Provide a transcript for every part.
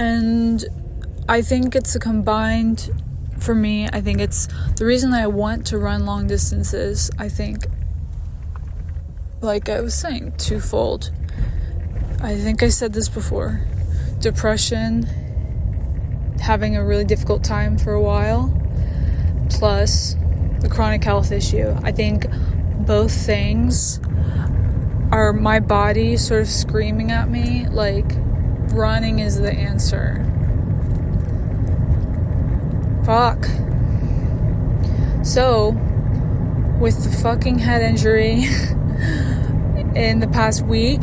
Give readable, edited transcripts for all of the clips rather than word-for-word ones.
And I think it's for me, I think it's the reason I want to run long distances. I think, like I was saying, twofold. I think I said this before. Depression, having a really difficult time for a while, plus the chronic health issue. I think both things are my body sort of screaming at me, like, running is the answer. Fuck. So, with the fucking head injury in the past week,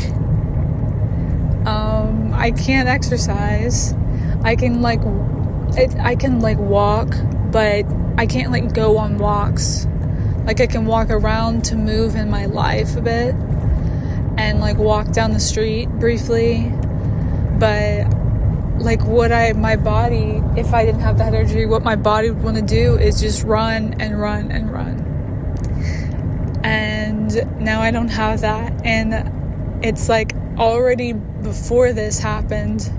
I can't exercise. I can walk, but I can't go on walks. Like, I can walk around to move in my life a bit and walk down the street briefly, but my body, if I didn't have that energy, what my body would want to do is just run and run and run. And now I don't have that, and it's already before this happened,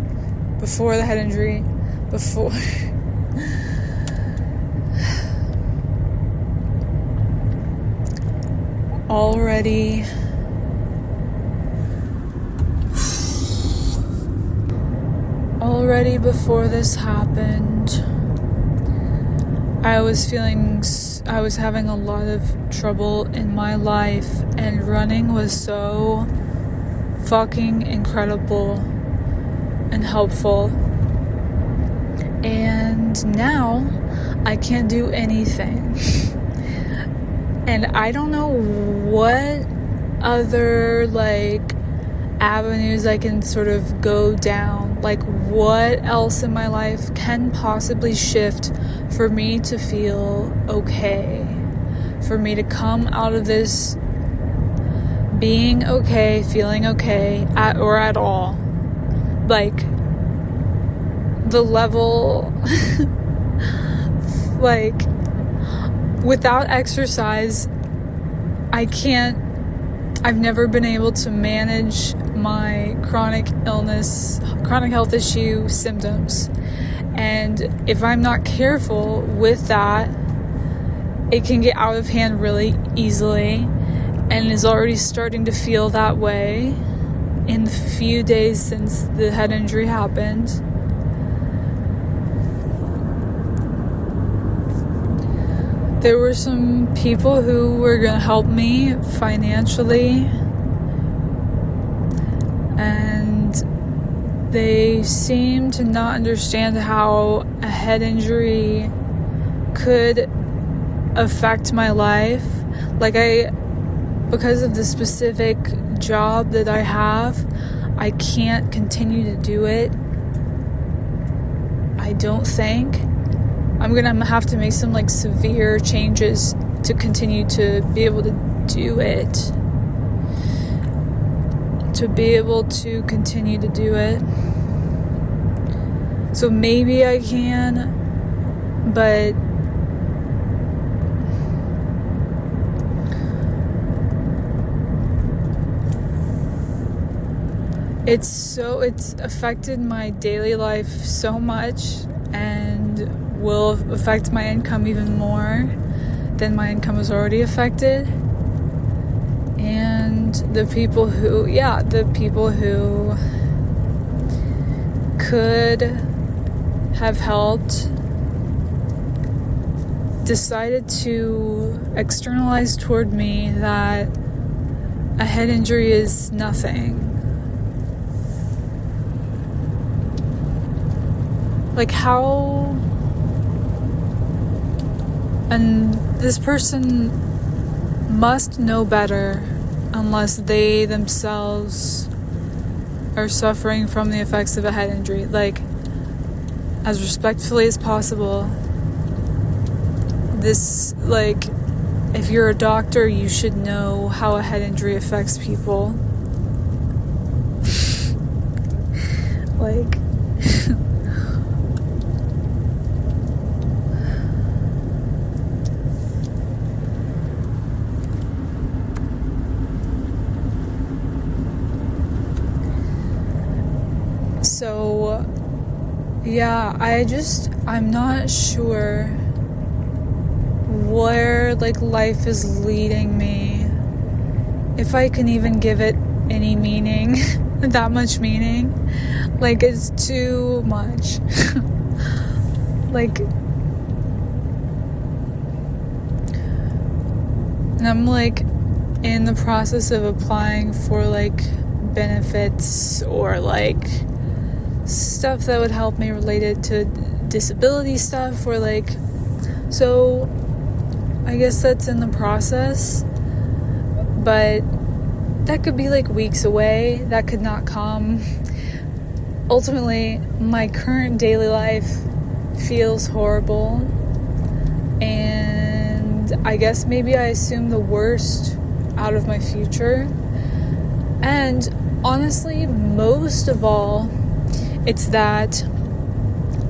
before the head injury, before already before this happened, I was having a lot of trouble in my life, and running was so fucking incredible and helpful. And now I can't do anything. And I don't know what other avenues I can sort of go down. What else in my life can possibly shift for me to feel okay? For me to come out of this being okay, feeling okay, at all. The level, without exercise, I've never been able to manage my chronic health issue symptoms. And if I'm not careful with that, it can get out of hand really easily, and is already starting to feel that way in the few days since the head injury happened. There were some people who were going to help me financially, and they seem to not understand how a head injury could affect my life. Because of the specific job that I have, I can't continue to do it. I don't think. I'm gonna have to make some severe changes to continue to be able to do it. To be able to continue to do it. So maybe I can, but it's affected my daily life so much, and will affect my income even more than my income is already affected. And the people who could have helped decided to externalize toward me that a head injury is nothing. How? And this person must know better, unless they themselves are suffering from the effects of a head injury. As respectfully as possible, this, if you're a doctor, you should know how a head injury affects people. So yeah, I'm not sure where like life is leading me, if I can even give it any meaning. That much meaning, like it's too much. Like, and I'm like in the process of applying for like benefits or like stuff that would help me related to disability stuff, or like, so I guess that's in the process, but that could be like weeks away. That could not come. Ultimately, my current daily life feels horrible, and I guess maybe I assume the worst out of my future. And honestly, most of all, it's that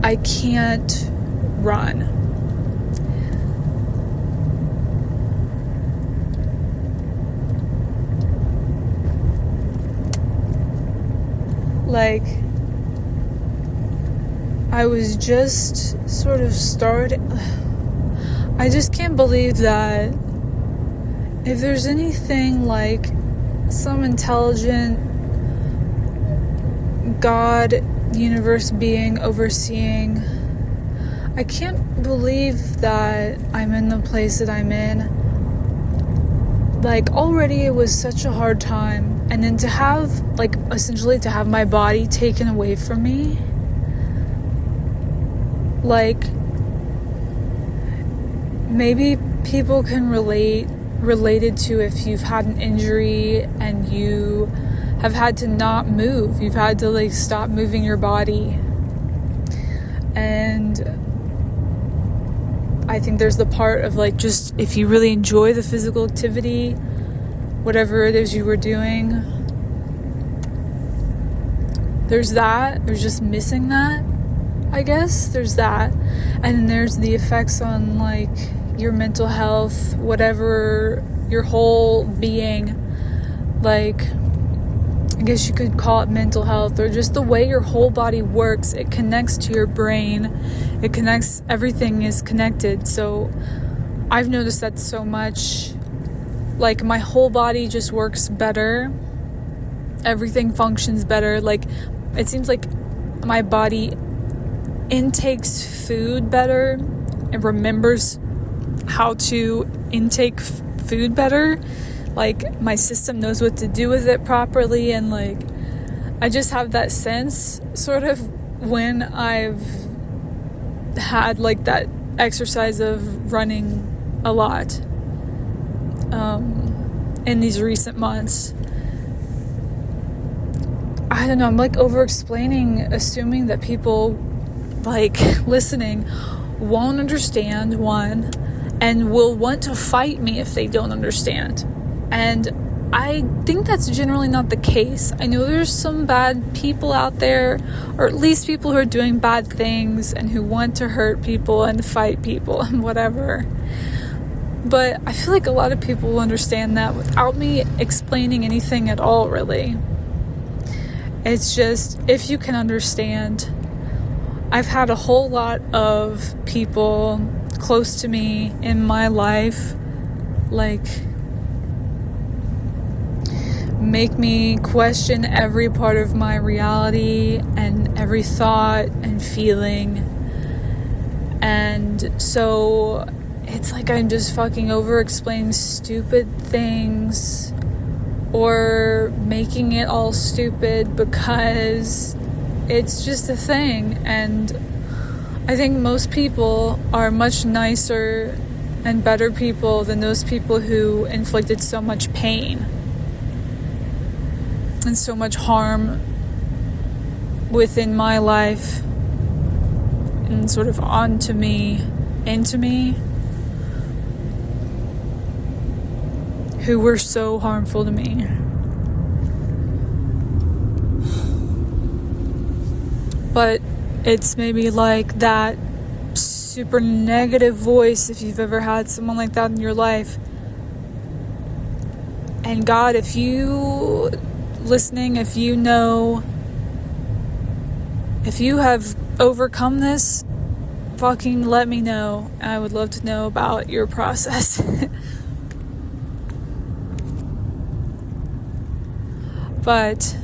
I can't run. Like, I was just sort of I just can't believe that if there's anything like some intelligent God, universe being overseeing, I can't believe that I'm in the place that I'm in. Like, already it was such a hard time, and then to have, like, essentially to have my body taken away from me, like, maybe people can related to if you've had an injury and you have had to not move, you've had to like stop moving your body. And I think there's the part of like, just if you really enjoy the physical activity, whatever it is you were doing, there's just missing that, I guess. There's that. And then there's the effects on like your mental health, whatever, your whole being. Like, I guess you could call it mental health, or just the way your whole body works. It connects to your brain. It connects, everything is connected. So I've noticed that so much. Like, my whole body just works better. Everything functions better. Like, it seems like my body intakes food better and remembers how to intake food better. Like, my system knows what to do with it properly, and like, I just have that sense sort of when I've had like that exercise of running a lot in these recent months. I don't know, I'm like over explaining, assuming that people like listening won't understand, one, and will want to fight me if they don't understand. And I think that's generally not the case. I know there's some bad people out there, or at least people who are doing bad things and who want to hurt people and fight people and whatever. But I feel like a lot of people will understand that without me explaining anything at all, really. It's just, if you can understand, I've had a whole lot of people close to me in my life, like, make me question every part of my reality and every thought and feeling. And so it's like I'm just fucking over explaining stupid things, or making it all stupid because it's just a thing. And I think most people are much nicer and better people than those people who inflicted so much pain and so much harm within my life and sort of onto me, into me, who were so harmful to me. But it's maybe like that super negative voice, if you've ever had someone like that in your life. And God, if you listening, if you know, if you have overcome this, fucking let me know. I would love to know about your process. But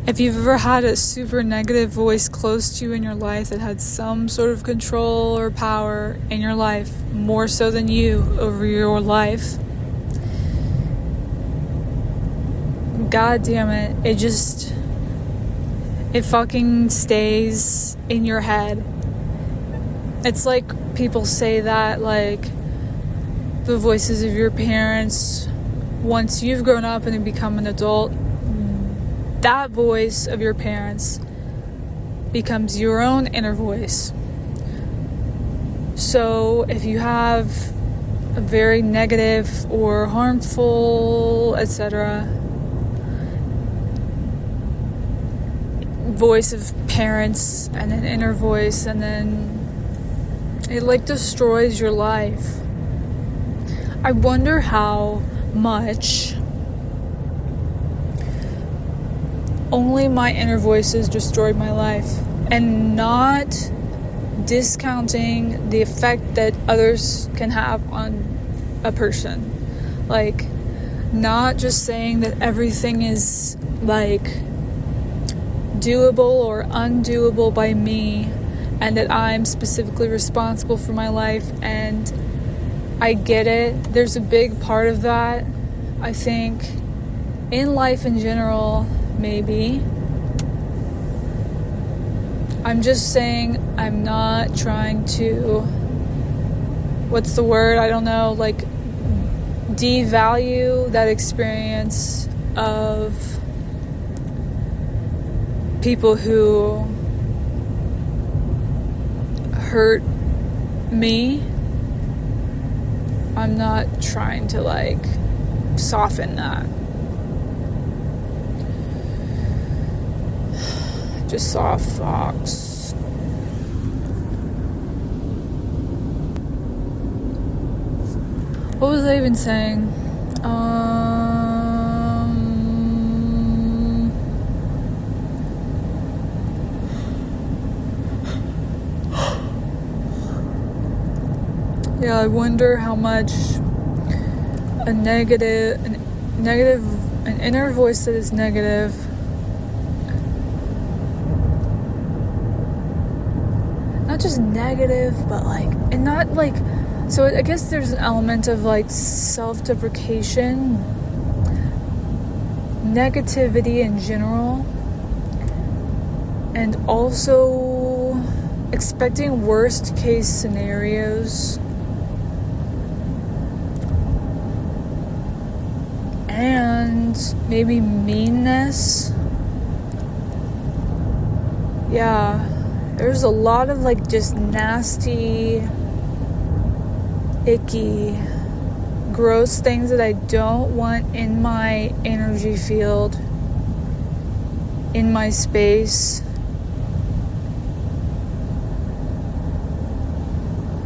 if you've ever had a super negative voice close to you in your life that had some sort of control or power in your life, more so than you over your life, God damn it, it fucking stays in your head. It's like people say that, like, the voices of your parents, once you've grown up and become an adult, that voice of your parents becomes your own inner voice. So if you have a very negative or harmful, etc., voice of parents and an inner voice, and then it like destroys your life. I wonder how much only my inner voices destroyed my life, and not discounting the effect that others can have on a person. Like, not just saying that everything is like doable or undoable by me, and that I'm specifically responsible for my life. And I get it. There's a big part of that, I think, in life in general, maybe. I'm just saying, I'm not trying to, what's the word? I don't know, like, devalue that experience of people who hurt me. I'm not trying to, like, soften that. Just saw a fox. What was I even saying? Yeah, I wonder how much an inner voice that is negative not just negative, but like, and not like, so I guess there's an element of like self-deprecation, negativity in general, and also expecting worst case scenarios, and maybe meanness. Yeah. There's a lot of like just nasty, icky, gross things that I don't want in my energy field, in my space,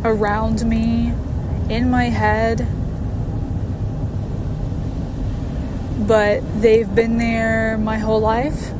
around me, in my head. But they've been there my whole life.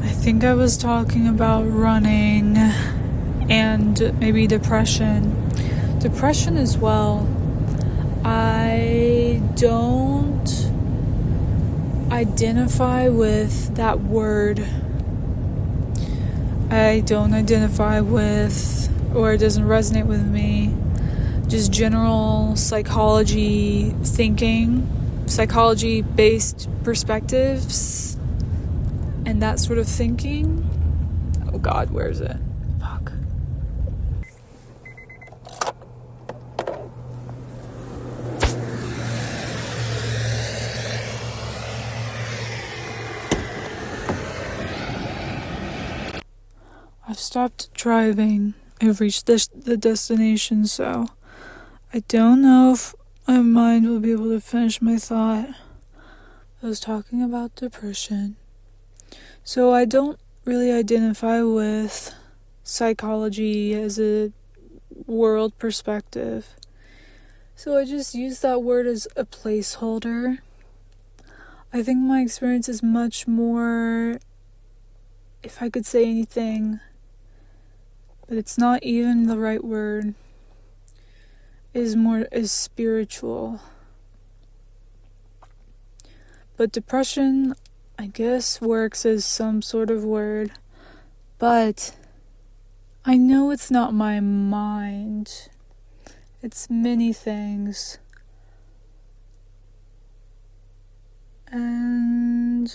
I think I was talking about running and maybe depression. Depression as well. I don't identify with that word. I don't identify with, or it doesn't resonate with me, just general psychology thinking, psychology-based perspectives, and that sort of thinking. Oh God, where is it? Fuck. I've stopped driving. I've reached the destination, so I don't know if my mind will be able to finish my thought. I was talking about depression. So I don't really identify with psychology as a world perspective. So I just use that word as a placeholder. I think my experience is much more, if I could say anything, but it's not even the right word, is spiritual. But depression, I guess, works as some sort of word, but I know it's not my mind. It's many things. And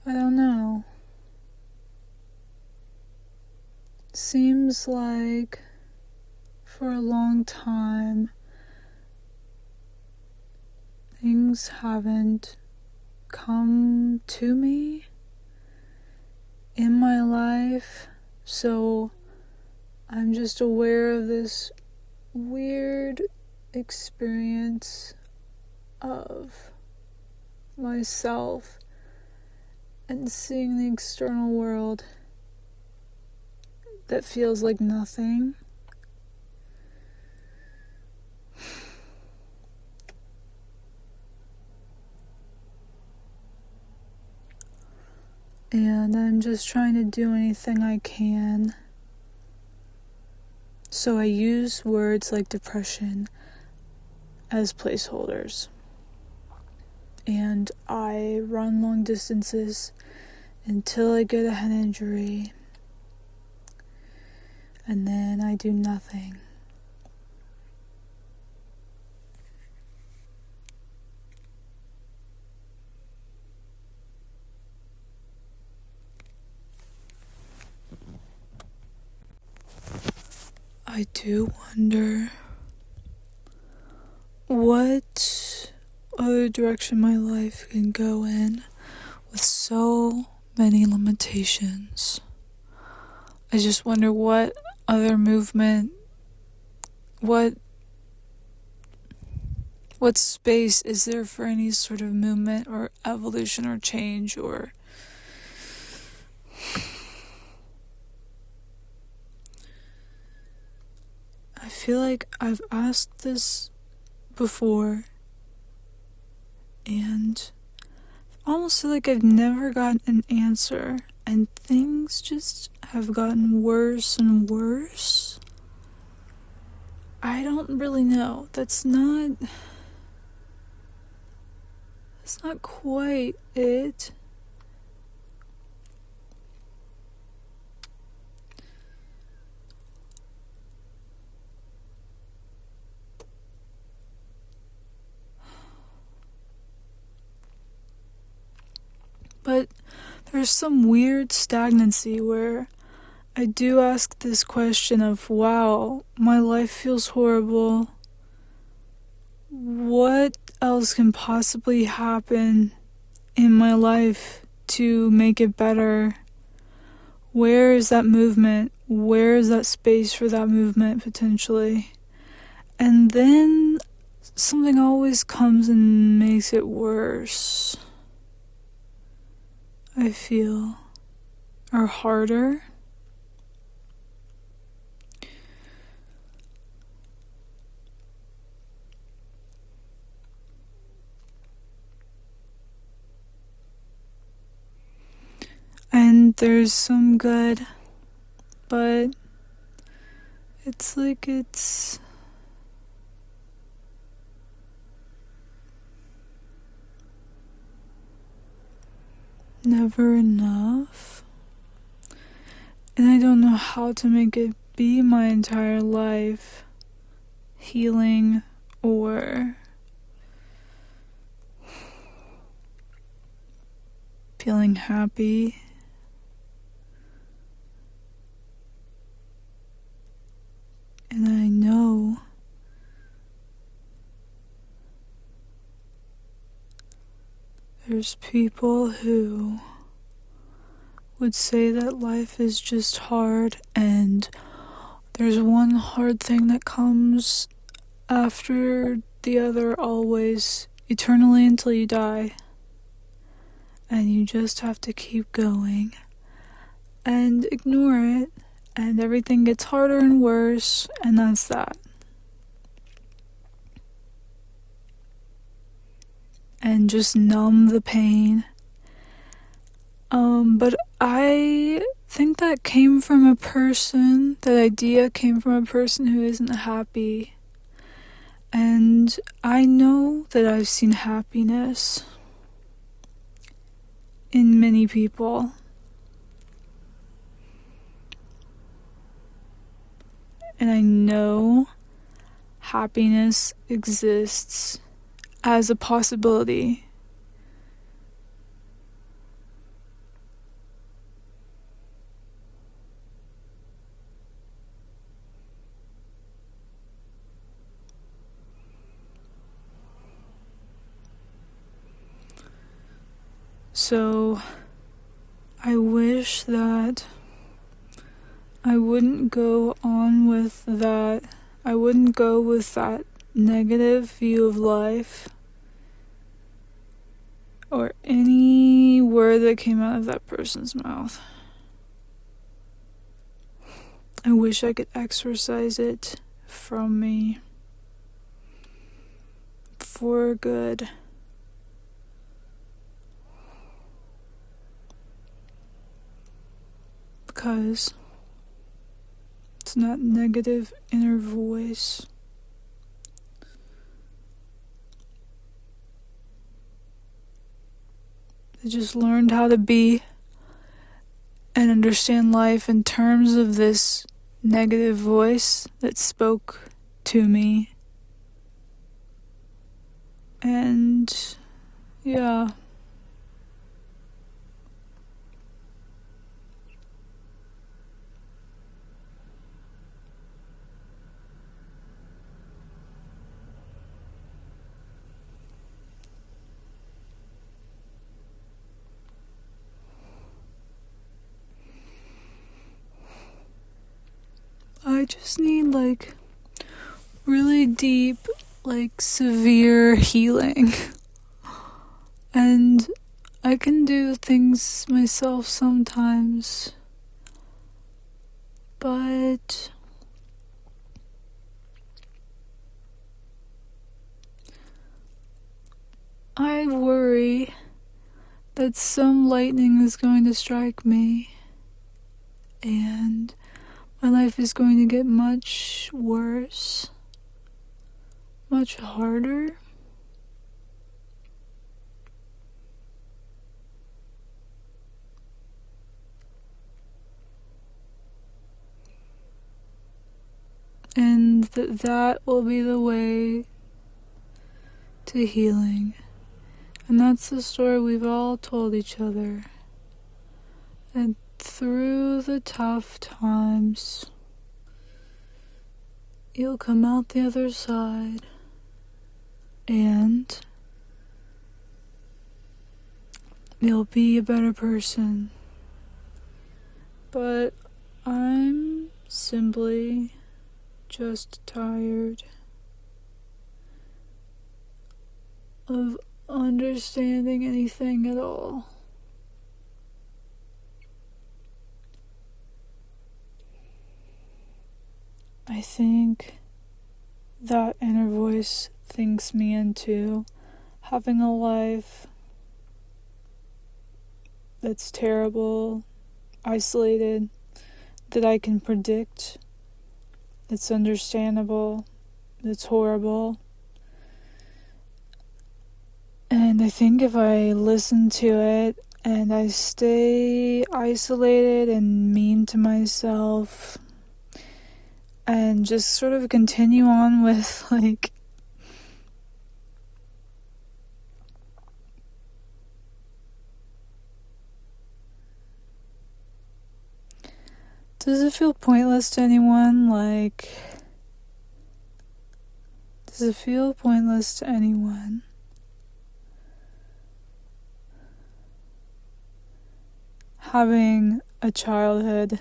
I don't know. Seems like for a long time things haven't come to me in my life, so I'm just aware of this weird experience of myself and seeing the external world that feels like nothing. And I'm just trying to do anything I can. So I use words like depression as placeholders. And I run long distances until I get a head injury. And then I do nothing. I do wonder what other direction my life can go in with so many limitations. I just wonder what other movement, what space is there for any sort of movement or evolution or change, or I feel like I've asked this before and almost feel like I've never gotten an answer, and things just have gotten worse and worse. I don't really know. That's not quite it. But there's some weird stagnancy where I do ask this question of, wow, my life feels horrible. What else can possibly happen in my life to make it better? Where is that movement? Where is that space for that movement potentially? And then something always comes and makes it worse, I feel, or harder. And there's some good, but it's like it's never enough. And I don't know how to make it be my entire life healing or feeling happy. And I know There's people who would say that life is just hard, and there's one hard thing that comes after the other always, eternally until you die. And you just have to keep going and ignore it, and everything gets harder and worse, and that's that. And just numb the pain. But I think that idea came from a person who isn't happy. And I know that I've seen happiness in many people. And I know happiness exists as a possibility. So I wish that I wouldn't go with that negative view of life, or any word that came out of that person's mouth. I wish I could exorcise it from me for good. Because it's not negative inner voice. I just learned how to be and understand life in terms of this negative voice that spoke to me. And yeah. I just need really deep, severe healing. And I can do things myself sometimes. But I worry that some lightning is going to strike me, and my life is going to get much worse, much harder. And that will be the way to healing. And that's the story we've all told each other. And through the tough times, you'll come out the other side, and you'll be a better person. But I'm simply just tired of understanding anything at all. I think that inner voice thinks me into having a life that's terrible, isolated, that I can predict, that's understandable, that's horrible. And I think if I listen to it and I stay isolated and mean to myself and just sort of continue on with does it feel pointless to anyone? Does it feel pointless to anyone having a childhood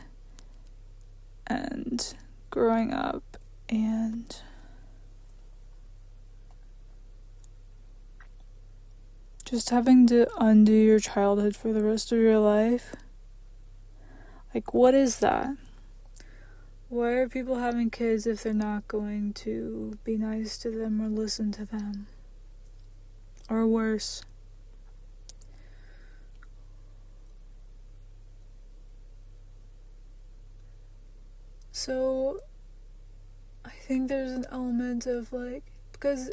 and growing up and just having to undo your childhood for the rest of your life. Like, what is that? Why are people having kids if they're not going to be nice to them or listen to them? Or worse. So, I think there's an element of like, because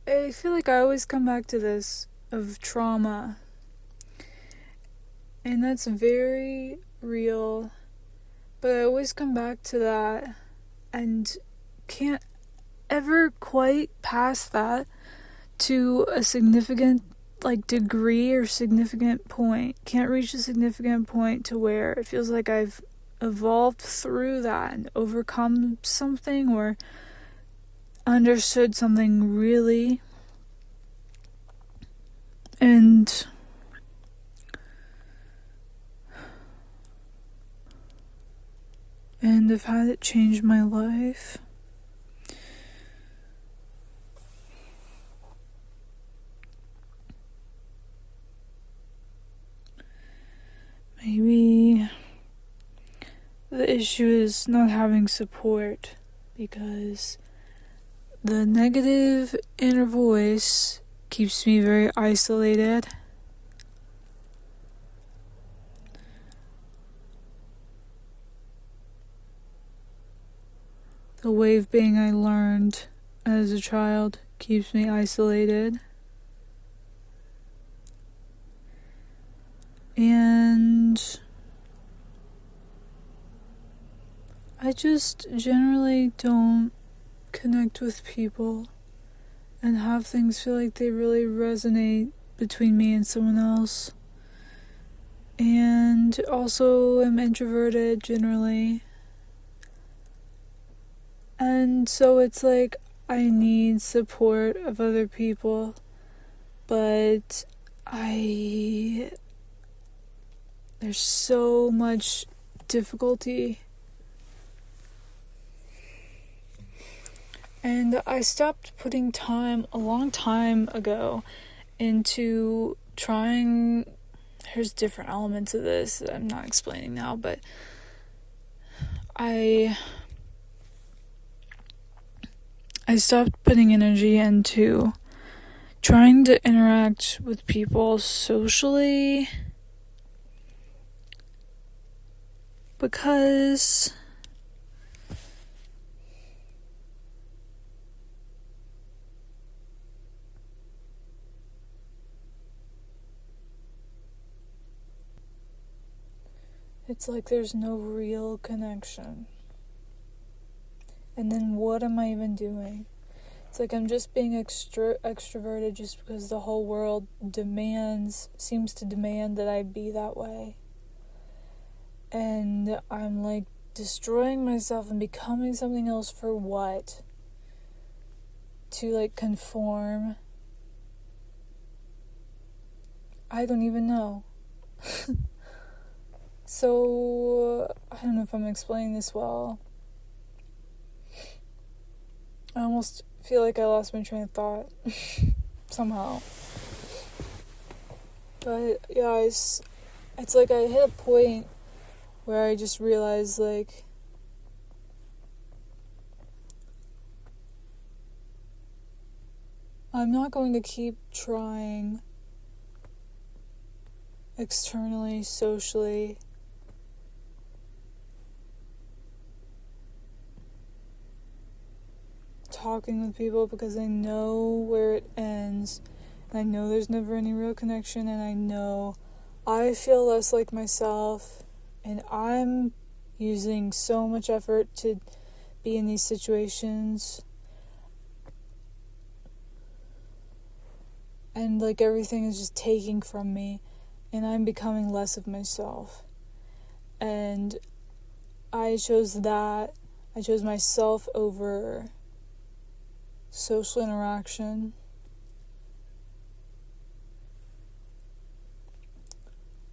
I feel like I always come back to this, of trauma. And that's very real. But I always come back to that and can't ever quite pass that to a significant degree or significant point. Can't reach a significant point to where it feels like I've evolved through that and overcome something or understood something really. And I've had it change my life. Maybe the issue is not having support, because the negative inner voice keeps me very isolated. The way of being I learned as a child keeps me isolated. And I just generally don't connect with people and have things feel like they really resonate between me and someone else. And also am introverted generally. And so it's like I need support of other people, but there's so much difficulty. And I stopped putting time a long time ago into trying. There's different elements of this that I'm not explaining now, but I stopped putting energy into trying to interact with people socially, because it's like there's no real connection. And then what am I even doing? It's like I'm just being extroverted just because the whole world seems to demand that I be that way. And I'm like destroying myself and becoming something else for what? To like conform? I don't even know. So, I don't know if I'm explaining this well. I almost feel like I lost my train of thought somehow. But yeah, it's like I hit a point where I just realized like I'm not going to keep trying externally, socially, talking with people, because I know where it ends, and I know there's never any real connection, and I know I feel less like myself, and I'm using so much effort to be in these situations, and like everything is just taking from me, and I'm becoming less of myself. And I chose myself over social interaction.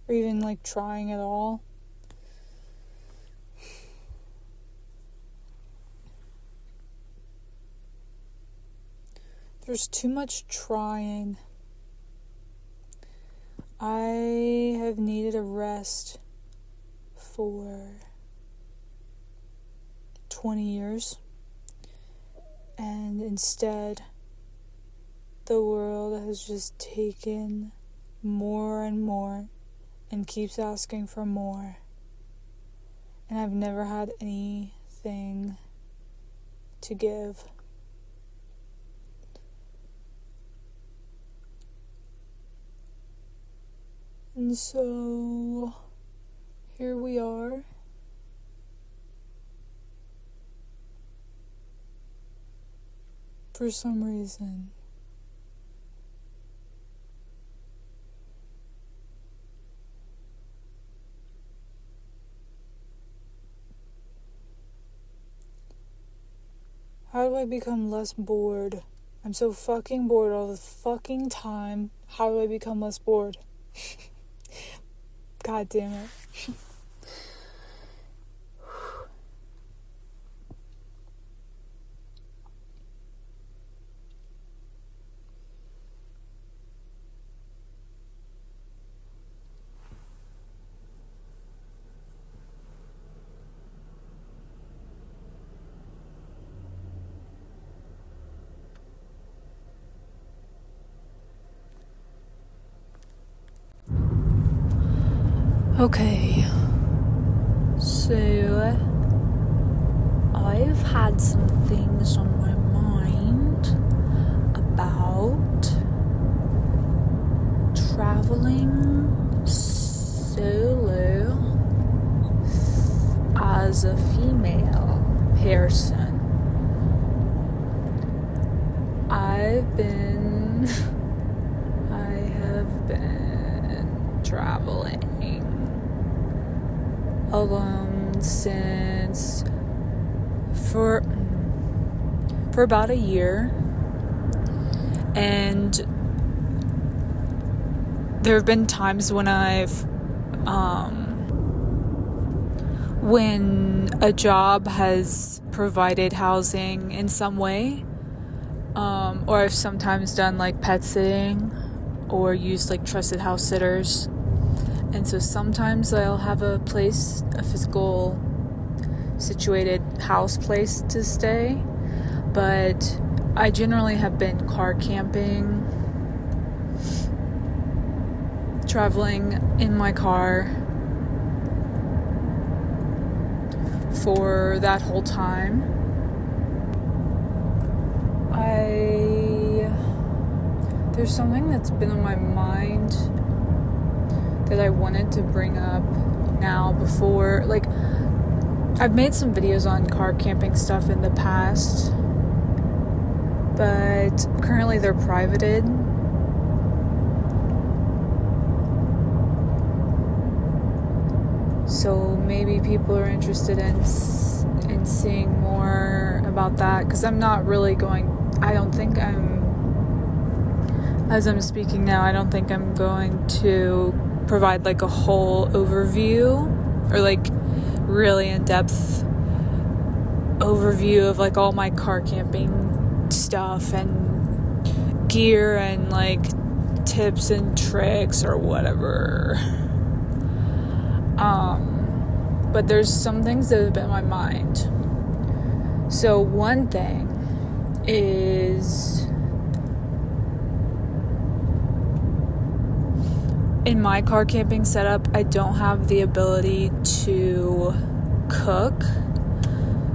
or even like trying at all. There's too much trying. I have needed a rest for 20 years, and instead the world has just taken more and more and keeps asking for more, and I've never had anything to give. And so here we are. For some reason. How do I become less bored? I'm so fucking bored all the fucking time. How do I become less bored? God damn it. Okay, so I've had some things on my mind about traveling solo as a female person. I have been traveling alone since for about a year, and there have been times when when a job has provided housing in some way, or I've sometimes done like pet sitting or used like trusted house sitters. And so sometimes I'll have a physical situated house place to stay, but I generally have been car camping, traveling in my car for that whole time. There's something that's been on my mind that I wanted to bring up now before, like, I've made some videos on car camping stuff in the past, but currently they're privated. So maybe people are interested in seeing more about that, because as I'm speaking now, I don't think I'm going to provide like a whole overview or like really in-depth overview of like all my car camping stuff and gear and like tips and tricks or whatever. But there's some things that have been on my mind. So one thing is, in my car camping setup, I don't have the ability to cook,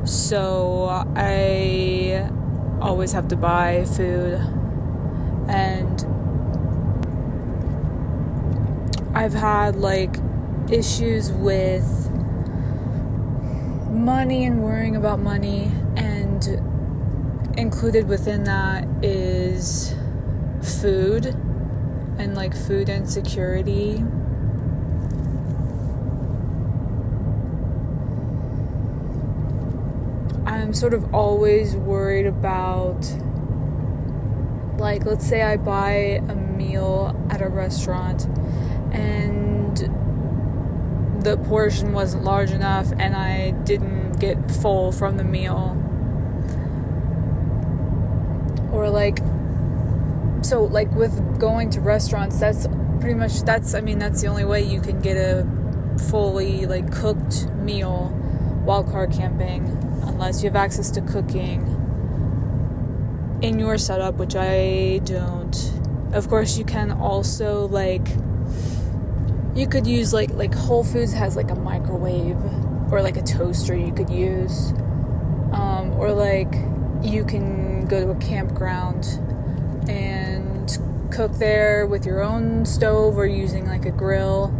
so I always have to buy food, and I've had like issues with money and worrying about money, and included within that is food and like food insecurity. I'm sort of always worried about, like, let's say I buy a meal at a restaurant and the portion wasn't large enough and I didn't get full from the meal. Or like, so like with going to restaurants, that's the only way you can get a fully like cooked meal while car camping, unless you have access to cooking in your setup, which I don't. Of course, you can also like, you could use like Whole Foods has like a microwave or like a toaster you could use, or like you can go to a campground and cook there with your own stove or using like a grill.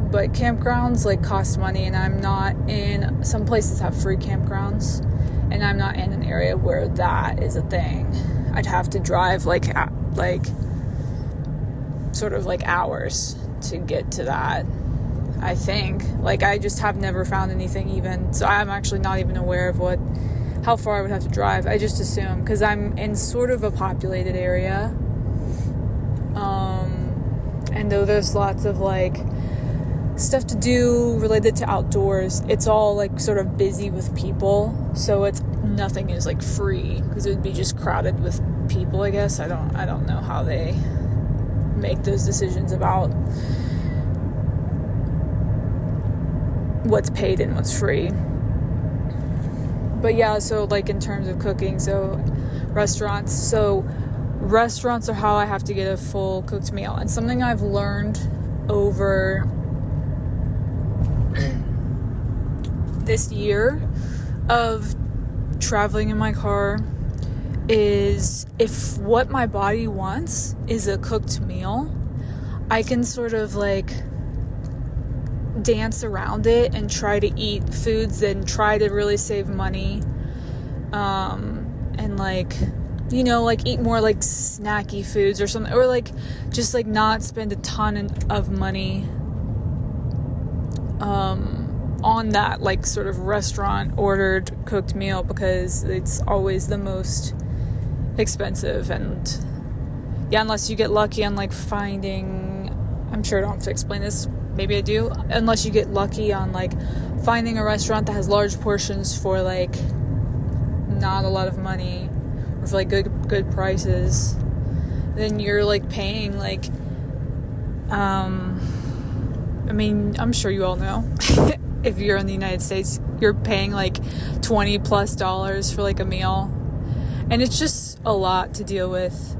But campgrounds like cost money, and I'm not in, some places have free campgrounds, and I'm not in an area where that is a thing. I'd have to drive like sort of like hours to get to that, I think. Like, I just have never found anything even, so I'm actually not even aware of how far I would have to drive. I just assume, because I'm in sort of a populated area, and though there's lots of like stuff to do related to outdoors, it's all like sort of busy with people, so nothing is like free, because it would be just crowded with people, I guess. I don't know how they make those decisions about what's paid and what's free. But yeah, so like in terms of cooking, restaurants are how I have to get a full cooked meal. And something I've learned over this year of traveling in my car is, if what my body wants is a cooked meal, I can sort of like dance around it and try to eat foods and try to really save money, and like, you know, like eat more like snacky foods or something, or like just like not spend a ton of money on that like sort of restaurant ordered cooked meal, because it's always the most expensive. And yeah, unless you get lucky on like finding, I'm sure I don't have to explain this, maybe I do, unless you get lucky on like finding a restaurant that has large portions for like not a lot of money, or for like good prices, then you're like paying like I mean, I'm sure you all know if you're in the United States, you're paying like $20+ for like a meal, and it's just a lot to deal with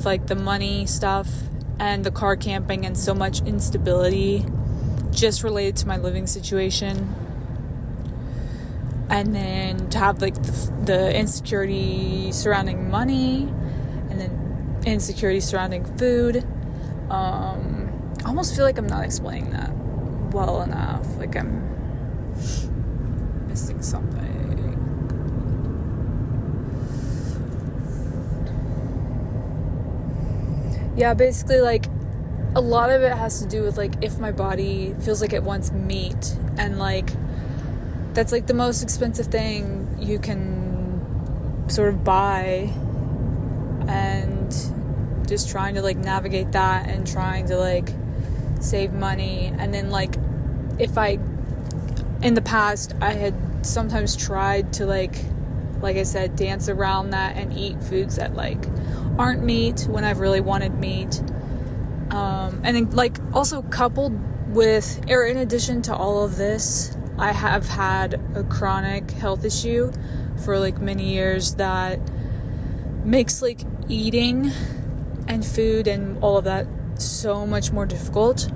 like the money stuff and the car camping, and so much instability just related to my living situation. And then to have like the insecurity surrounding money, and then insecurity surrounding food. I almost feel like I'm not explaining that well enough. Like I'm missing something. Yeah, basically like a lot of it has to do with like if my body feels like it wants meat, and like that's like the most expensive thing you can sort of buy, and just trying to like navigate that and trying to like save money. And then like in the past I had sometimes tried to like I said, dance around that and eat foods that like aren't meat when I've really wanted meat. And then like also coupled with, or in addition to all of this, I have had a chronic health issue for like many years that makes like eating and food and all of that so much more difficult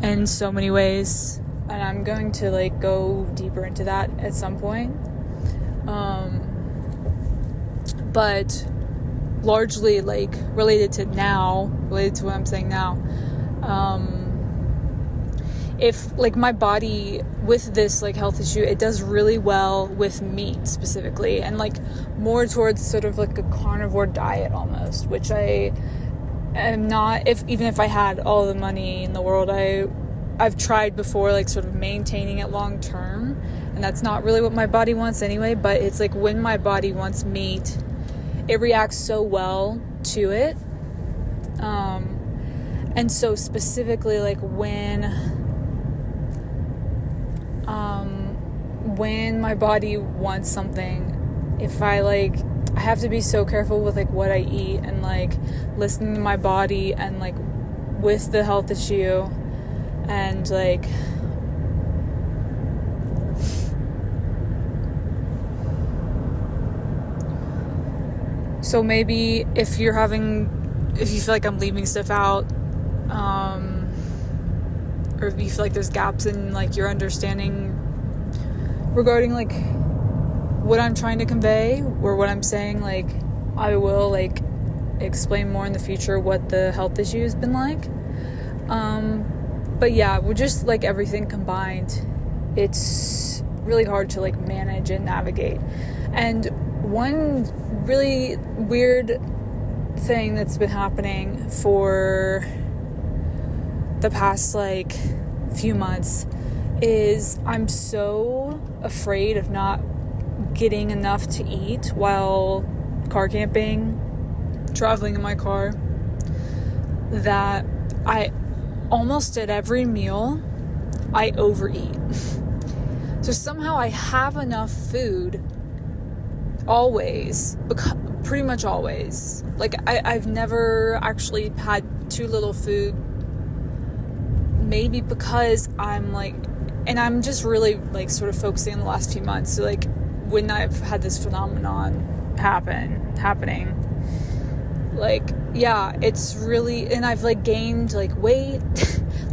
in so many ways. And I'm going to like go deeper into that at some point. But largely like related to what I'm saying now, if like my body with this like health issue, it does really well with meat specifically, and like more towards sort of like a carnivore diet almost, which I am not. Even if I had all the money in the world, I've tried before like sort of maintaining it long term, and that's not really what my body wants anyway. But it's like when my body wants meat, it reacts so well to it. And so specifically, like, when my body wants something, if I have to be so careful with, like, what I eat, and, like, listening to my body, and, like, with the health issue, and, like, so maybe if you feel like I'm leaving stuff out, or if you feel like there's gaps in, like, your understanding regarding, like, what I'm trying to convey or what I'm saying, like, I will, like, explain more in the future what the health issue has been like. But yeah, we're just, like, everything combined, it's really hard to, like, manage and navigate. And one really weird thing that's been happening for the past, like, few months is I'm so afraid of not getting enough to eat while car camping, traveling in my car, that I almost at every meal I overeat. So somehow I have enough food always, pretty much always. Like, I've never actually had too little food, maybe because I'm, like, and I'm just really, like, sort of focusing on the last few months. So, like, when I've had this phenomenon happening, like, yeah, it's really, and I've, like, gained, like, weight,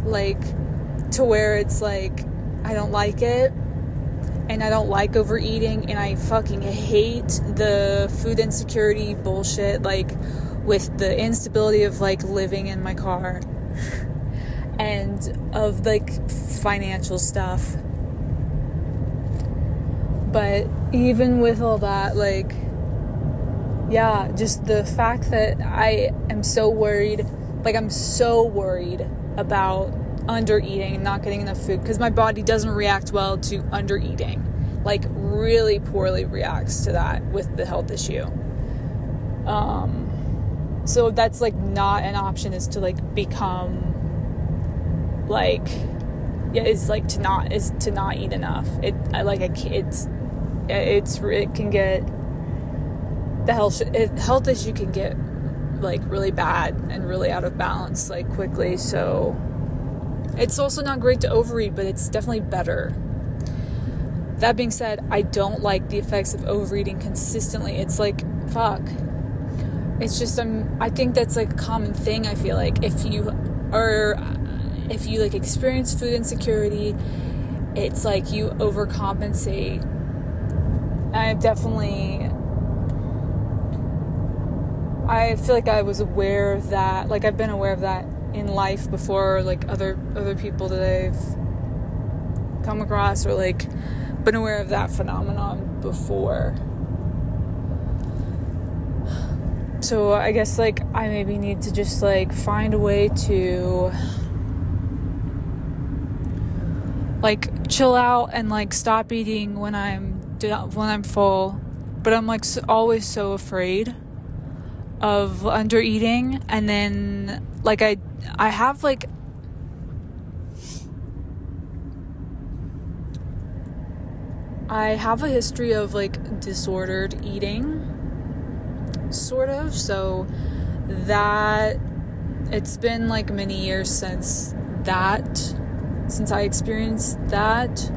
like, to where it's, like, I don't like it, and I don't like overeating, and I fucking hate the food insecurity bullshit, like, with the instability of, like, living in my car, and of, like, financial stuff. But even with all that, like, yeah, just the fact that I am so worried, like, I'm so worried about under eating and not getting enough food, because my body doesn't react well to under eating, like, really poorly reacts to that with the health issue. So that's, like, not an option, is to, like, become, like, yeah, is to not eat enough. It can get, the health issue can get, like, really bad and really out of balance, like, quickly. So it's also not great to overeat, but it's definitely better. That being said, I don't like the effects of overeating consistently. It's like, fuck. It's just, I think that's, like, a common thing. I feel like if you like, experience food insecurity, it's like you overcompensate. I feel like I was aware of that. Like, I've been aware of that in life before, like, other people that I've come across, or, like, been aware of that phenomenon before. So I guess, like, I maybe need to just, like, find a way to, like, chill out and, like, stop eating when I'm full. But I'm, like, always so afraid of under eating. And then, like, I have, like, I have a history of, like, disordered eating, sort of. So that it's been, like, many years since I experienced that.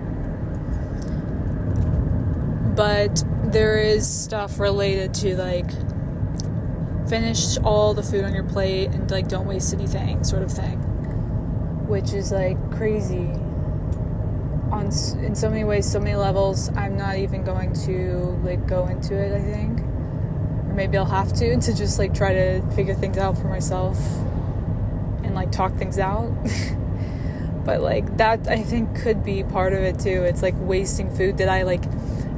But there is stuff related to, like, finish all the food on your plate and, like, don't waste anything, sort of thing, which is, like, crazy in so many ways, so many levels. I'm not even going to, like, go into it, I think, or maybe I'll have to just, like, try to figure things out for myself and, like, talk things out. But, like, that, I think, could be part of it too. It's, like, wasting food that I, like,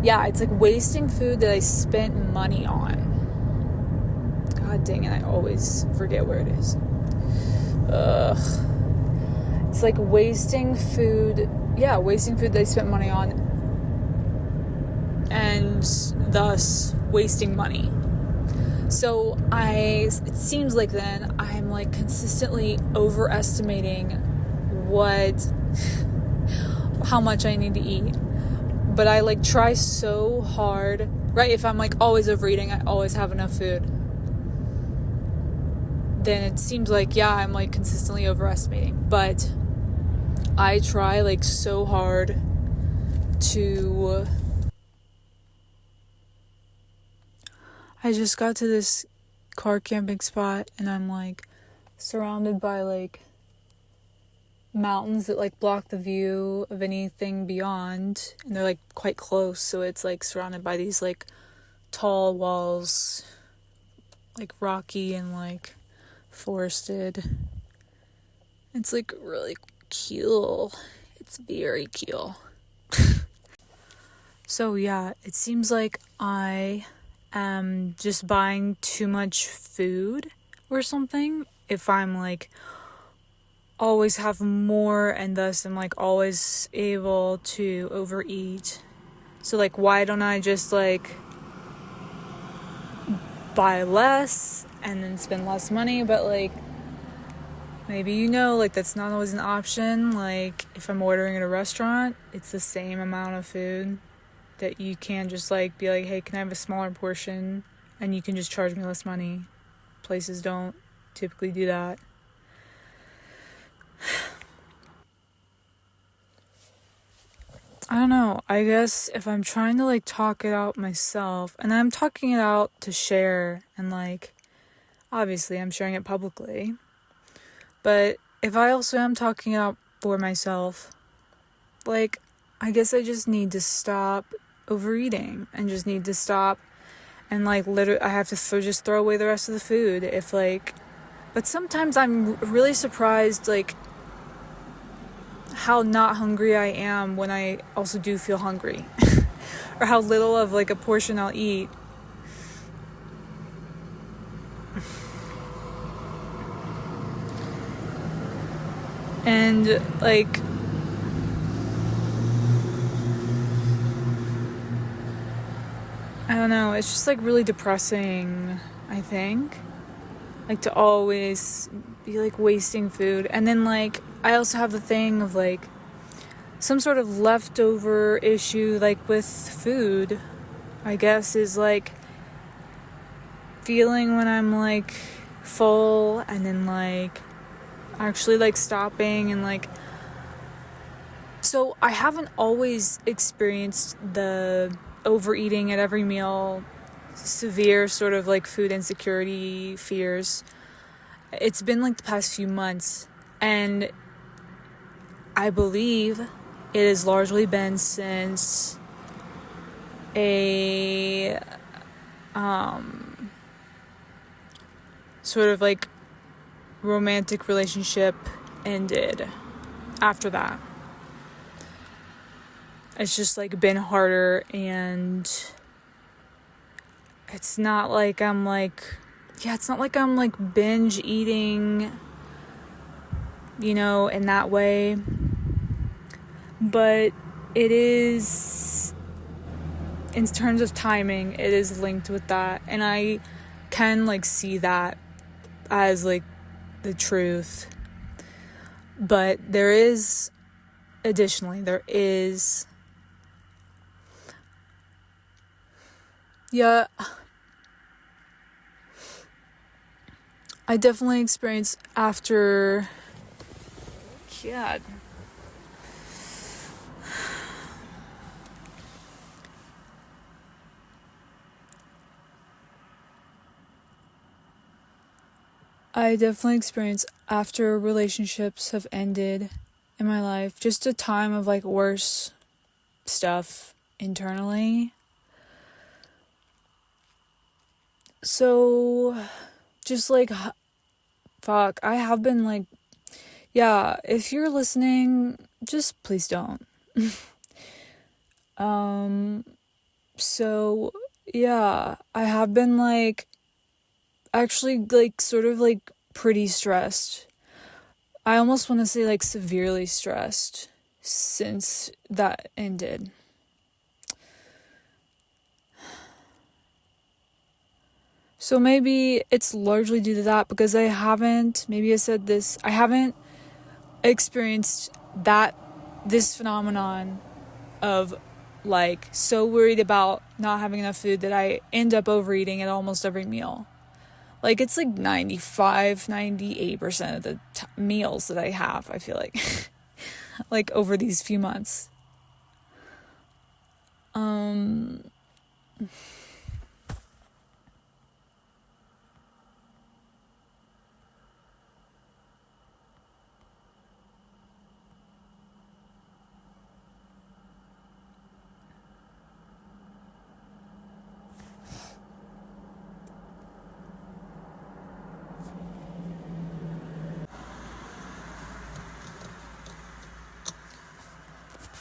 yeah, it's, like, wasting food that I spent money on. God dang it, I always forget where it is. It's, like, wasting food that I spent money on, and thus wasting money. So it seems like then I'm like consistently overestimating how much I need to eat. But I like try so hard, right? If I'm like always overeating, I always have enough food. Then it seems like, yeah, I'm like consistently overestimating. But I try like so hard to... I just got to this car camping spot and I'm like surrounded by like mountains that like block the view of anything beyond, and they're like quite close, so it's like surrounded by these like tall walls, like rocky and like forested. It's like really cool. It's very cool. So yeah, it seems like I am just buying too much food or something if I'm like always have more, and thus I'm like always able to overeat. So like, why don't I just like buy less and then spend less money? But like, maybe like that's not always an option. Like if I'm ordering at a restaurant, it's the same amount of food that you can just like be like, hey, can I have a smaller portion, and you can just charge me less money. Places don't typically do that. I don't know. I guess if I'm trying to like talk it out myself, and I'm talking it out to share, and like obviously I'm sharing it publicly, but if I also am talking it out for myself, like I guess I just need to stop overeating and just need to stop, and like literally I have to just throw away the rest of the food if like. But sometimes I'm really surprised like how not hungry I am when I also do feel hungry. Or how little of like a portion I'll eat. And like I don't know, it's just like really depressing, I think. Like to always be like wasting food. And then like I also have the thing of like some sort of leftover issue like with food, I guess, is like feeling when I'm like full and then like actually like stopping and like. So I haven't always experienced the overeating at every meal, severe sort of like food insecurity fears. It's been like the past few months, and I believe it has largely been since a sort of like romantic relationship ended. After that, it's just like been harder, and it's not like I'm like binge eating, in that way. But it is, in terms of timing, it is linked with that. And I can like see that as like the truth. But there is I definitely experienced after, I definitely experience after relationships have ended in my life, just a time of like worse stuff internally. So just like, fuck, I have been like, if you're listening, just please don't. So I have been like actually like sort of like pretty stressed. I almost want to say like severely stressed since that ended. So maybe it's largely due to that, because maybe I said this, I haven't experienced this phenomenon of like so worried about not having enough food that I end up overeating at almost every meal. Like it's like 98% of the meals that I have, I feel like, like over these few months.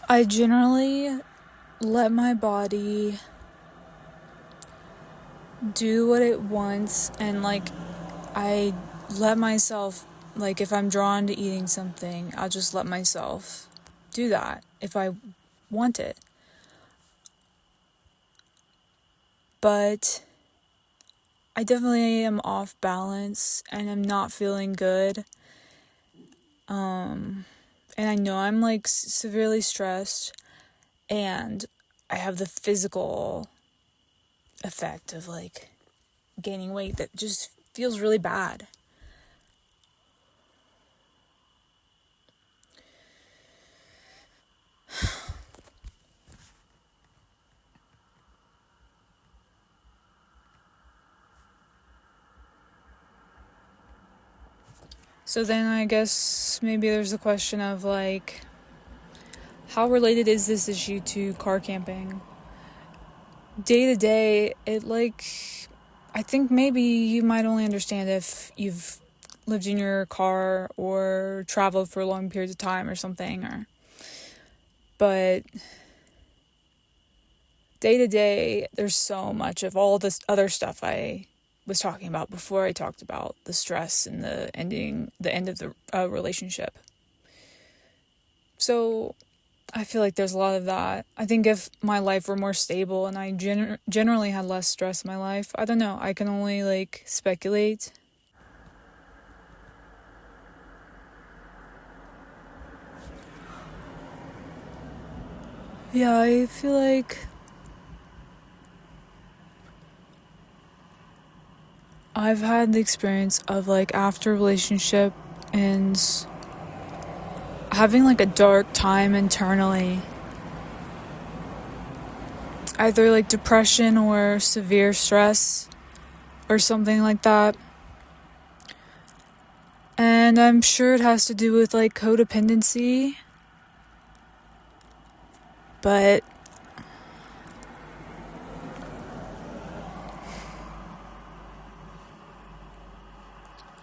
I generally let my body do what it wants, and like I let myself, like if I'm drawn to eating something, I'll just let myself do that if I want it. But I definitely am off balance and I'm not feeling good. And I know I'm like severely stressed, and I have the physical effect of like gaining weight that just feels really bad. So then I guess maybe there's a question of like, how related is this issue to car camping? Day to day, I think maybe you might only understand if you've lived in your car or traveled for long periods of time or something, but day to day, there's so much of all this other stuff I was talking about before I talked about the stress and the end of the relationship. So I feel like there's a lot of that. I think if my life were more stable and I generally had less stress in my life, I don't know, I can only like speculate. Yeah, I feel like I've had the experience of like after a relationship ends, having like a dark time internally, either like depression or severe stress or something like that. And I'm sure it has to do with like codependency, but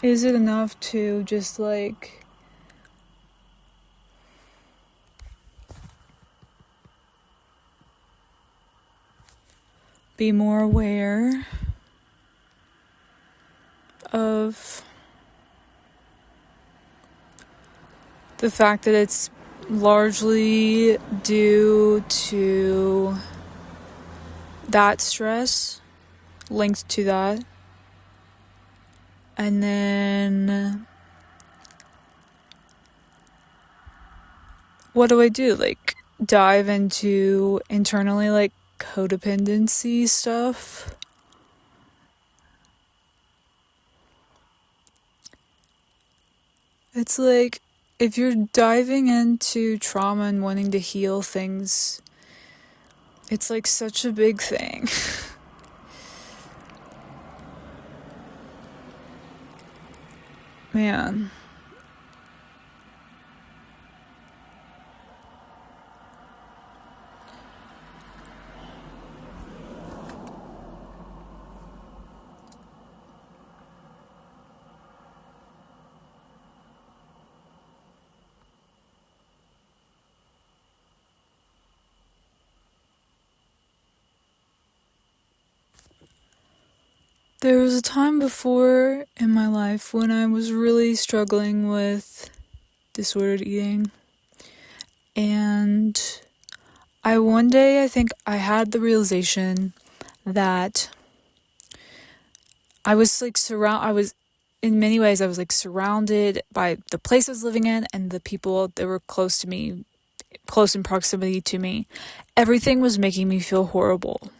is it enough to just like be more aware of the fact that it's largely due to that stress linked to that? And then what do I do? Like dive into internally like codependency stuff? It's like if you're diving into trauma and wanting to heal things, it's like such a big thing. Man. There was a time before in my life when I was really struggling with disordered eating. And one day I think I had the realization that I was like in many ways, I was like surrounded by the place I was living in and the people that were close to me, close in proximity to me. Everything was making me feel horrible.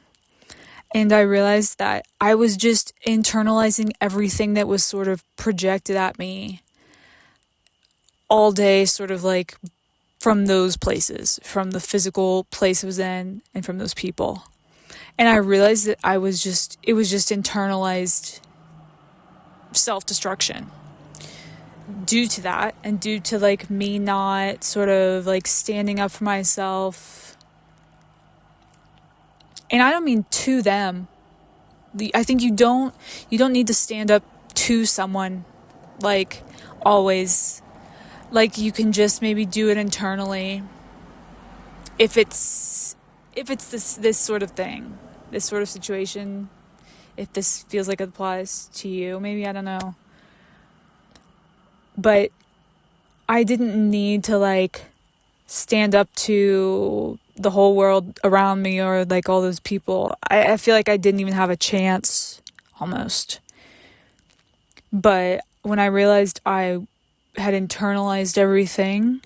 And I realized that I was just internalizing everything that was sort of projected at me all day, sort of like from those places, from the physical place I was in and from those people. And I realized that it was just internalized self-destruction due to that, and due to like me not sort of like standing up for myself. And I don't mean to them. I think you don't need to stand up to someone, like, always. Like, you can just maybe do it internally if it's this sort of thing, this sort of situation, if this feels like it applies to you. Maybe, I don't know. But I didn't need to like stand up to the whole world around me or like all those people. I feel like I didn't even have a chance, almost. But when I realized I had internalized everything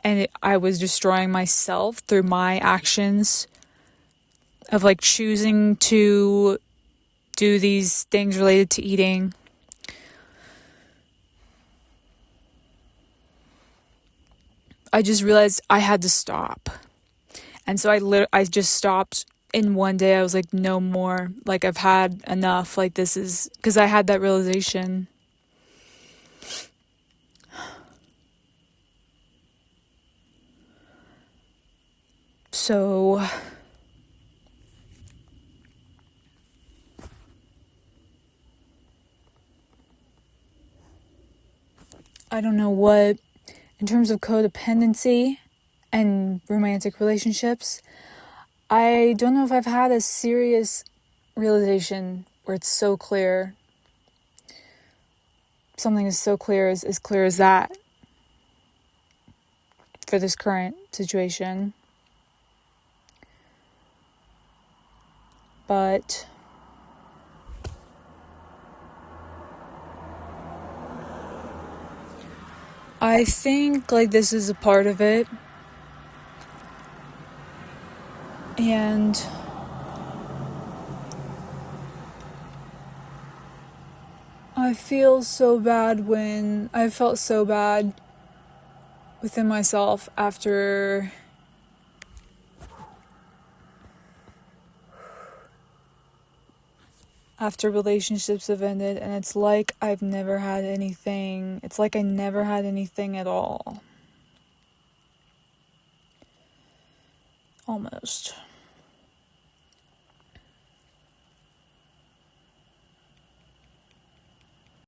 and I was destroying myself through my actions of like choosing to do these things related to eating, I just realized I had to stop. And so I just stopped. In one day I was like, no more. Like, I've had enough. Like, this is, because I had that realization. So I don't know what, in terms of codependency and romantic relationships, I don't know if I've had a serious realization where it's so clear. Something is so clear, as clear as that for this current situation. But I think like this is a part of it. And I felt so bad within myself after relationships have ended, and it's like I never had anything at all. Almost.